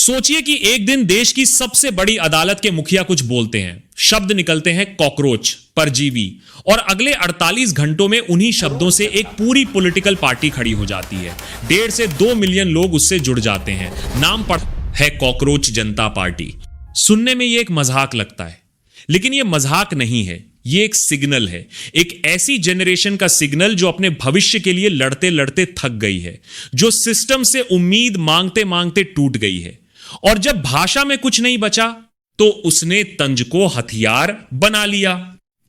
सोचिए कि एक दिन देश की सबसे बड़ी अदालत के मुखिया कुछ बोलते हैं, शब्द निकलते हैं कॉकरोच, परजीवी, और अगले 48 घंटों में उन्हीं शब्दों से एक पूरी पॉलिटिकल पार्टी खड़ी हो जाती है। 1.5 से 2 मिलियन लोग उससे जुड़ जाते हैं। नाम पड़ है कॉकरोच जनता पार्टी। सुनने में ये एक मजाक लगता है, लेकिन ये मजाक नहीं है, ये एक सिग्नल है, एक ऐसी जनरेशन का सिग्नल जो अपने भविष्य के लिए लड़ते लड़ते थक गई है, जो सिस्टम से उम्मीद मांगते मांगते टूट गई है, और जब भाषा में कुछ नहीं बचा तो उसने तंज को हथियार बना लिया।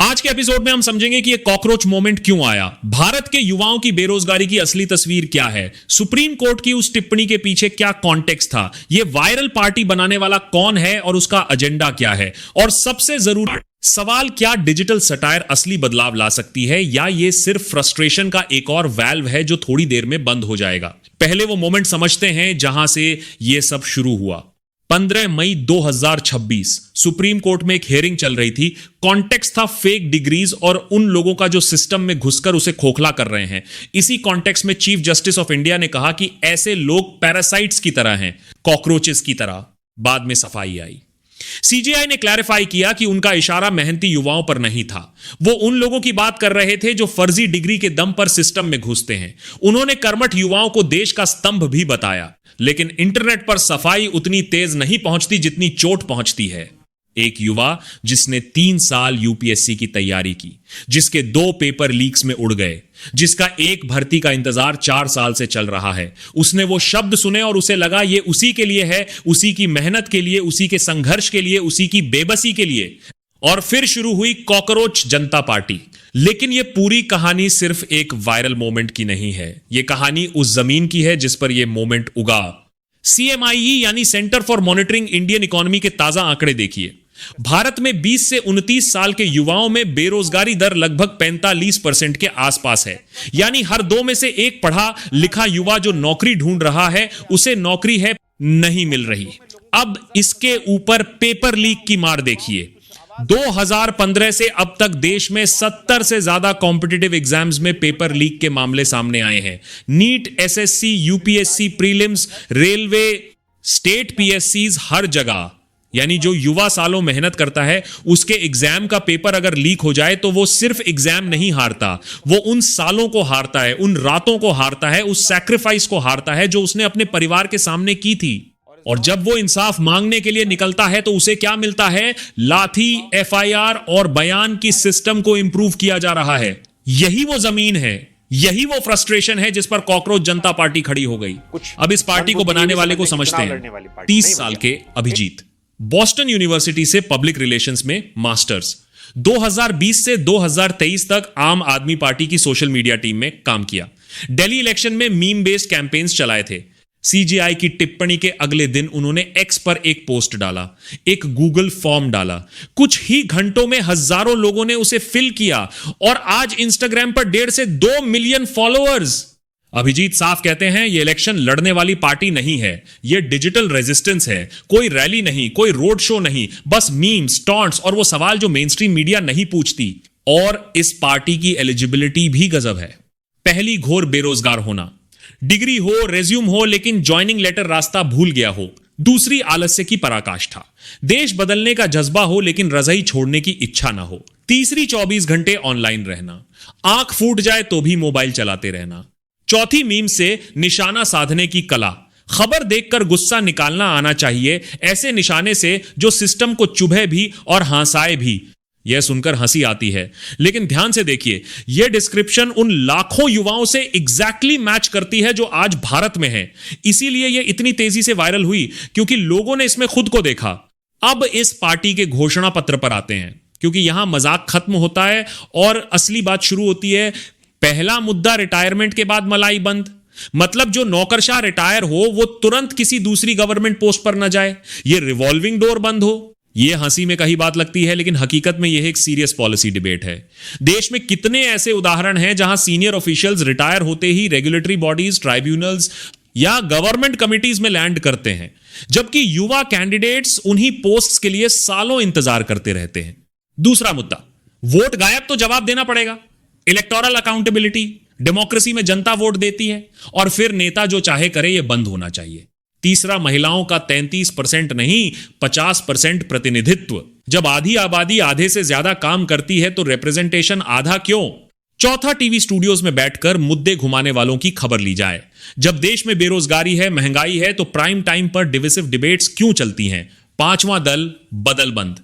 आज के एपिसोड में हम समझेंगे कि ये कॉकरोच मोमेंट क्यों आया, भारत के युवाओं की बेरोजगारी की असली तस्वीर क्या है, सुप्रीम कोर्ट की उस टिप्पणी के पीछे क्या कॉन्टेक्स्ट था, ये वायरल पार्टी बनाने वाला कौन है और उसका एजेंडा क्या है, और सबसे जरूरी सवाल, क्या डिजिटल सटायर असली बदलाव ला सकती है या ये सिर्फ फ्रस्ट्रेशन का एक और वैल्व है जो थोड़ी देर में बंद हो जाएगा। पहले वो मोमेंट समझते हैं जहां से ये सब शुरू हुआ। 15 मई 2026 सुप्रीम कोर्ट में एक हियरिंग चल रही थी। कॉन्टेक्स्ट था फेक डिग्रीज और उन लोगों का जो सिस्टम में घुसकर उसे खोखला कर रहे हैं। इसी कॉन्टेक्स्ट में चीफ जस्टिस ऑफ इंडिया ने कहा कि ऐसे लोग पैरासाइट्स की तरह हैं, कॉकरोचेस की तरह। बाद में सफाई आई। सीजेआई ने क्लैरिफाई किया कि उनका इशारा मेहनती युवाओं पर नहीं था, वो उन लोगों की बात कर रहे थे जो फर्जी डिग्री के दम पर सिस्टम में घुसते हैं। उन्होंने कर्मठ युवाओं को देश का स्तंभ भी बताया, लेकिन इंटरनेट पर सफाई उतनी तेज नहीं पहुंचती जितनी चोट पहुंचती है। एक युवा जिसने 3 साल यूपीएससी की तैयारी की, जिसके 2 पेपर लीक्स में उड़ गए, जिसका एक भर्ती का इंतजार 4 साल से चल रहा है, उसने वो शब्द सुने और उसे लगा ये उसी के लिए है, उसी की मेहनत के लिए, उसी के संघर्ष के लिए, उसी की बेबसी के लिए। और फिर शुरू हुई कॉकरोच जनता पार्टी। लेकिन ये पूरी कहानी सिर्फ एक वायरल मोमेंट की नहीं है, ये कहानी उस जमीन की है जिस पर यह मोमेंट उगा। CMIE यानी centre for monitoring Indian economy के ताजा आंकड़े देखिए। भारत में 20 से 29 साल के युवाओं में बेरोजगारी दर लगभग 45% के आसपास है, यानी हर 2 में से एक पढ़ा लिखा युवा जो नौकरी ढूंढ रहा है उसे नौकरी है नहीं मिल रही। अब इसके ऊपर पेपर लीक की मार देखिए। 2015 से अब तक देश में 70 से ज्यादा कॉम्पिटिटिव एग्जाम्स में पेपर लीक के मामले सामने आए हैं। NEET, SSC, UPSC prelims, railway, state PSCs, हर जगह। यानी जो युवा सालों मेहनत करता है उसके एग्जाम का पेपर अगर लीक हो जाए तो वो सिर्फ एग्जाम नहीं हारता, वो उन सालों को हारता है, उन रातों को हारता है, उस सैक्रिफाइस को हारता है जो उसने अपने परिवार के सामने की थी। और जब वो इंसाफ मांगने के लिए निकलता है तो उसे क्या मिलता है? लाठी, FIR और बयान की सिस्टम को इंप्रूव किया जा रहा है। यही वो जमीन है, यही वो फ्रस्ट्रेशन है जिस पर कॉकरोच जनता पार्टी खड़ी हो गई। अब इस पार्टी को बनाने वाले को समझते हैं। 30 साल के अभिजीत, बॉस्टन यूनिवर्सिटी से पब्लिक रिलेशंस में मास्टर्स, 2020 से 2023 तक आम आदमी पार्टी की सोशल मीडिया टीम में काम किया। दिल्ली इलेक्शन में मीम बेस्ड कैंपेन्स चलाए थे। सीजीआई की टिप्पणी के अगले दिन उन्होंने एक्स पर एक पोस्ट डाला, एक गूगल फॉर्म डाला। कुछ ही घंटों में हजारों लोगों ने उसे फिल किया और आज इंस्टाग्राम पर 1.5 से 2 मिलियन फॉलोअर्स। अभिजीत साफ कहते हैं ये इलेक्शन लड़ने वाली पार्टी नहीं है, ये डिजिटल रेजिस्टेंस है। कोई रैली नहीं, कोई रोड शो नहीं, बस मीम्स, टॉन्ट्स और वो सवाल जो मेनस्ट्रीम मीडिया नहीं पूछती। और इस पार्टी की एलिजिबिलिटी भी गजब है। पहली घोर बेरोजगार होना, डिग्री हो, रेज्यूम हो, लेकिन ज्वाइनिंग लेटर रास्ता भूल गया हो। दूसरी आलस्य की पराकाष्ठा, देश बदलने का जज्बा हो लेकिन रजाई छोड़ने की इच्छा ना हो। तीसरी 24 घंटे ऑनलाइन रहना, आंख फूट जाए तो भी मोबाइल चलाते रहना। चौथी मीम से निशाना साधने की कला, खबर देखकर गुस्सा निकालना आना चाहिए, ऐसे निशाने से जो सिस्टम को चुभे भी और हंसाए भी। यह सुनकर हंसी आती है, लेकिन ध्यान से देखिए, यह डिस्क्रिप्शन उन लाखों युवाओं से एग्जैक्टली मैच करती है जो आज भारत में है। इसीलिए यह इतनी तेजी से वायरल हुई क्योंकि लोगों ने इसमें खुद को देखा। अब इस पार्टी के घोषणा पत्र पर आते हैं, क्योंकि यहां मजाक खत्म होता है और असली बात शुरू होती है। पहला मुद्दा, रिटायरमेंट के बाद मलाई बंद। मतलब जो नौकरशाह रिटायर हो वो तुरंत किसी दूसरी गवर्नमेंट पोस्ट पर न जाए, ये रिवॉल्विंग डोर बंद हो। ये हंसी में कही बात लगती है, लेकिन हकीकत में यह एक सीरियस पॉलिसी डिबेट है। देश में कितने ऐसे उदाहरण हैं जहां सीनियर ऑफिशियल्स रिटायर होते ही रेगुलेटरी बॉडीज, ट्राइब्यूनल्स या गवर्नमेंट कमिटीज में लैंड करते हैं, जबकि युवा कैंडिडेट्स उन्हीं पोस्ट्स के लिए सालों इंतजार करते रहते हैं। दूसरा मुद्दा, वोट गायब तो जवाब देना पड़ेगा। इलेक्टोरल अकाउंटेबिलिटी, डेमोक्रेसी में जनता वोट देती है और फिर नेता जो चाहे करे, यह बंद होना चाहिए। तीसरा, महिलाओं का 33% नहीं 50% प्रतिनिधित्व। जब आधी आबादी आधे से ज्यादा काम करती है तो रिप्रेजेंटेशन आधा क्यों? चौथा, टीवी स्टूडियोज में बैठकर मुद्दे घुमाने वालों की खबर ली जाए। जब देश में बेरोजगारी है, महंगाई है, तो प्राइम टाइम पर डिविसिव डिबेट्स क्यों चलती हैं? पांचवां दल, बदल बंद।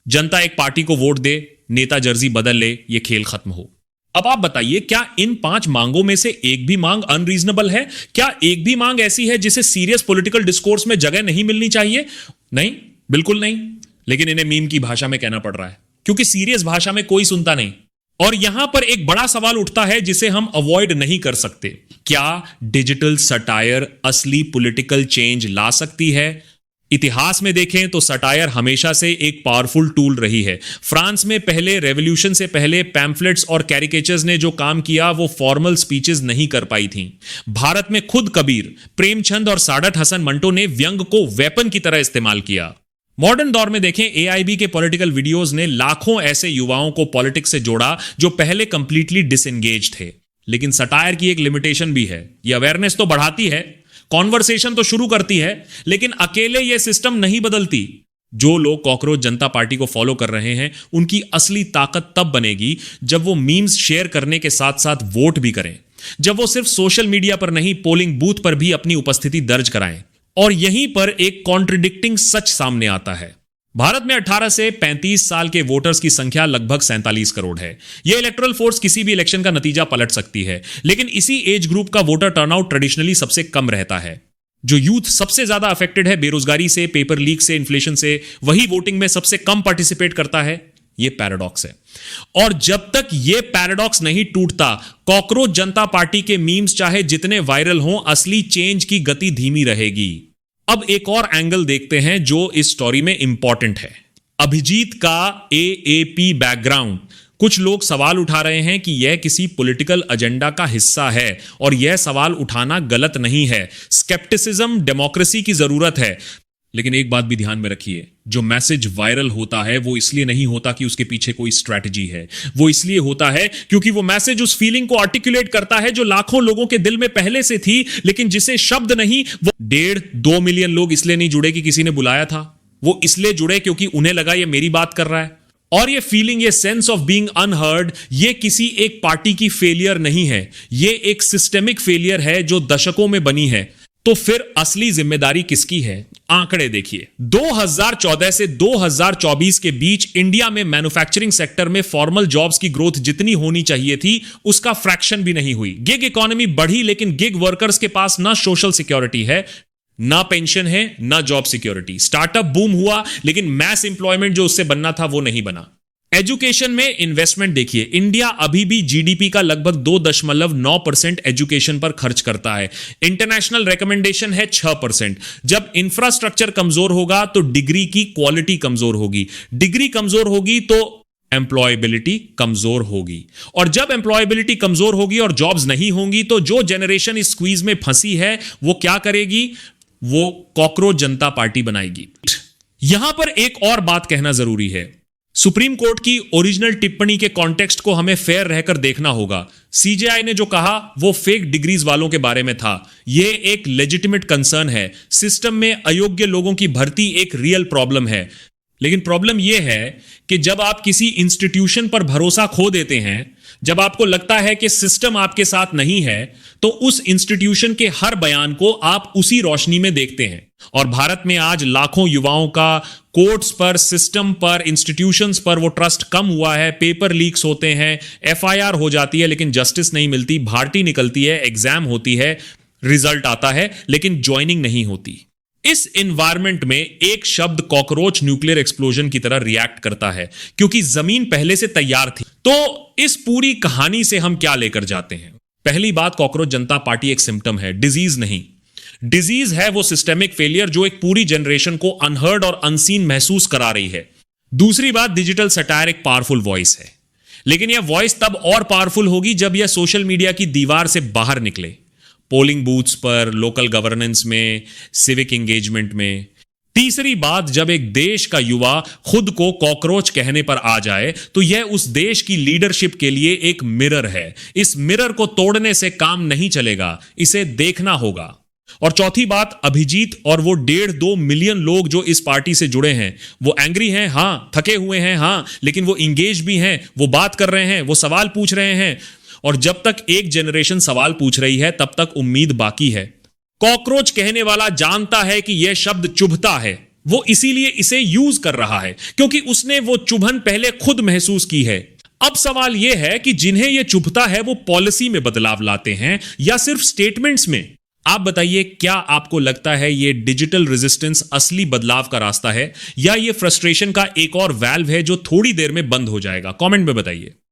जनता एक पार्टी को वोट दे, नेता जर्सी बदल ले, ये खेल खत्म हो। अब आप बताइए, क्या इन 5 मांगों में से एक भी मांग अनरीजनेबल है? क्या एक भी मांग ऐसी है जिसे सीरियस पॉलिटिकल डिस्कोर्स में जगह नहीं मिलनी चाहिए? नहीं, बिल्कुल नहीं। लेकिन इन्हें मीम की भाषा में कहना पड़ रहा है, क्योंकि सीरियस भाषा में कोई सुनता नहीं। और यहां पर एक बड़ा सवाल उठता है जिसे हम अवॉइड नहीं कर सकते। क्या डिजिटल सटायर असली पॉलिटिकल चेंज ला सकती है? इतिहास में देखें तो सटायर हमेशा से एक पावरफुल टूल रही है। फ्रांस में पहले रेवोल्यूशन से पहले पैम्फलेट्स और कैरिकेचर्स ने जो काम किया वो फॉर्मल स्पीचेस नहीं कर पाई थी। भारत में खुद कबीर, प्रेमचंद और साडत हसन मंटो ने व्यंग को वेपन की तरह इस्तेमाल किया। मॉडर्न दौर में देखें, एआईबी के पॉलिटिकल वीडियोस ने लाखों ऐसे युवाओं को पॉलिटिक्स से जोड़ा जो पहले कंप्लीटली डिसएंगेज थे। लेकिन सटायर की एक लिमिटेशन भी है। ये अवेयरनेस तो बढ़ाती है, कॉन्वर्सेशन तो शुरू करती है, लेकिन अकेले ये सिस्टम नहीं बदलती। जो लोग कॉकरोच जनता पार्टी को फॉलो कर रहे हैं, उनकी असली ताकत तब बनेगी जब वो मीम्स शेयर करने के साथ साथ वोट भी करें, जब वो सिर्फ सोशल मीडिया पर नहीं, पोलिंग बूथ पर भी अपनी उपस्थिति दर्ज कराएं। और यहीं पर एक कॉन्ट्रडिक्टिंग सच सामने आता है। भारत में 18 से 35 साल के वोटर्स की संख्या लगभग 47 करोड़ है। यह इलेक्टोरल फोर्स किसी भी इलेक्शन का नतीजा पलट सकती है, लेकिन इसी एज ग्रुप का वोटर टर्नआउट ट्रेडिशनली सबसे कम रहता है। जो यूथ सबसे ज्यादा अफेक्टेड है बेरोजगारी से, पेपर लीक से, इन्फ्लेशन से, वही वोटिंग में सबसे कम पार्टिसिपेट करता है। यह पैराडॉक्स है। और जब तक यह पैराडॉक्स नहीं टूटता, कॉकरोच जनता पार्टी के मीम्स चाहे जितने वायरल हों, असली चेंज की गति धीमी रहेगी। अब एक और एंगल देखते हैं जो इस स्टोरी में इंपॉर्टेंट है। अभिजीत का एएपी बैकग्राउंड। कुछ लोग सवाल उठा रहे हैं कि यह किसी पॉलिटिकल एजेंडा का हिस्सा है, और यह सवाल उठाना गलत नहीं है। स्केप्टिसिज्म डेमोक्रेसी की जरूरत है। लेकिन एक बात भी ध्यान में रखिए, जो मैसेज वायरल होता है वो इसलिए नहीं होता कि उसके पीछे कोई स्ट्रैटेजी है। वो इसलिए होता है क्योंकि वो मैसेज उस फीलिंग को आर्टिकुलेट करता है जो लाखों लोगों के दिल में पहले से थी, लेकिन जिसे शब्द नहीं। वो 1.5-2 मिलियन लोग इसलिए नहीं जुड़े कि किसी ने बुलाया था, वो इसलिए जुड़े क्योंकि उन्हें लगा ये मेरी बात कर रहा है। और ये फीलिंग, ये सेंस ऑफ बीइंग अनहर्ड, ये किसी एक पार्टी की फेलियर नहीं है, ये एक सिस्टेमिक फेलियर है जो दशकों में बनी है। तो फिर असली जिम्मेदारी किसकी है? आंकड़े देखिए। 2014 से 2024 के बीच इंडिया में मैन्युफैक्चरिंग सेक्टर में फॉर्मल जॉब्स की ग्रोथ जितनी होनी चाहिए थी, उसका फ्रैक्शन भी नहीं हुई। गिग इकोनॉमी बढ़ी, लेकिन गिग वर्कर्स के पास ना सोशल सिक्योरिटी है, ना पेंशन है, ना जॉब सिक्योरिटी। स्टार्टअप बूम हुआ, लेकिन मैस एम्प्लॉयमेंट जो उससे बनना था वो नहीं बना। एजुकेशन में इन्वेस्टमेंट देखिए, इंडिया अभी भी जीडीपी का लगभग 2.9% एजुकेशन पर खर्च करता है। इंटरनेशनल रिकमेंडेशन है 6%। जब इंफ्रास्ट्रक्चर कमजोर होगा तो डिग्री की क्वालिटी कमजोर होगी, डिग्री कमजोर होगी तो एम्प्लॉयबिलिटी कमजोर होगी, और जब एम्प्लॉयबिलिटी कमजोर होगी और जॉब्स नहीं होंगी तो जो जनरेशन इस स्क्वीज में फंसी है वो क्या करेगी? वो कॉकरोच जनता पार्टी बनाएगी। यहां पर एक और बात कहना जरूरी है। सुप्रीम कोर्ट की ओरिजिनल टिप्पणी के कॉन्टेक्स्ट को हमें फेयर रहकर देखना होगा। सीजेआई ने जो कहा वो फेक डिग्रीज वालों के बारे में था। यह एक लेजिटिमेट कंसर्न है। सिस्टम में अयोग्य लोगों की भर्ती एक रियल प्रॉब्लम है। लेकिन प्रॉब्लम यह है कि जब आप किसी इंस्टीट्यूशन पर भरोसा खो देते हैं, जब आपको लगता है कि सिस्टम आपके साथ नहीं है, तो उस इंस्टीट्यूशन के हर बयान को आप उसी रोशनी में देखते हैं। और भारत में आज लाखों युवाओं का कोर्ट्स पर, सिस्टम पर, इंस्टीट्यूशंस पर वो ट्रस्ट कम हुआ है। पेपर लीक्स होते हैं, एफआईआर हो जाती है लेकिन जस्टिस नहीं मिलती, भारती निकलती है, एग्जाम होती है, रिजल्ट आता है, लेकिन ज्वाइनिंग नहीं होती। इस एनवायरनमेंट में एक शब्द कॉकरोच न्यूक्लियर एक्सप्लोजन की तरह रिएक्ट करता है, क्योंकि जमीन पहले से तैयार थी। तो इस पूरी कहानी से हम क्या लेकर जाते हैं? पहली बात, कॉकरोच जनता पार्टी एक सिम्टम है, डिजीज नहीं। डिजीज है वो सिस्टेमिक फेलियर जो एक पूरी जनरेशन को अनहर्ड और अनसीन महसूस करा रही है। दूसरी बात, डिजिटल सटायर एक पावरफुल वॉइस है, लेकिन यह वॉइस तब और पावरफुल होगी जब यह सोशल मीडिया की दीवार से बाहर निकले। पोलिंग बूथ्स पर, लोकल गवर्नेंस में, सिविक एंगेजमेंट में। तीसरी बात, जब एक देश का युवा खुद को कॉकरोच कहने पर आ जाए तो यह उस देश की लीडरशिप के लिए एक मिरर है। इस मिरर को तोड़ने से काम नहीं चलेगा, इसे देखना होगा। और चौथी बात, अभिजीत और वो 1.5-2 मिलियन लोग जो इस पार्टी से जुड़े हैं, वो एंग्री हैं, हां, थके हुए हैं, हां, लेकिन वो इंगेज भी हैं, वो बात कर रहे हैं, वो सवाल पूछ रहे हैं। और जब तक एक जनरेशन सवाल पूछ रही है तब तक उम्मीद बाकी है। कॉकरोच कहने वाला जानता है कि यह शब्द चुभता है, वो इसीलिए इसे यूज कर रहा है क्योंकि उसने वो चुभन पहले खुद महसूस की है। अब सवाल यह है कि जिन्हें यह चुभता है वो पॉलिसी में बदलाव लाते हैं या सिर्फ स्टेटमेंट्स में। आप बताइए, क्या आपको लगता है ये डिजिटल रेजिस्टेंस असली बदलाव का रास्ता है या ये फ्रस्ट्रेशन का एक और वैल्व है जो थोड़ी देर में बंद हो जाएगा? कमेंट में बताइए।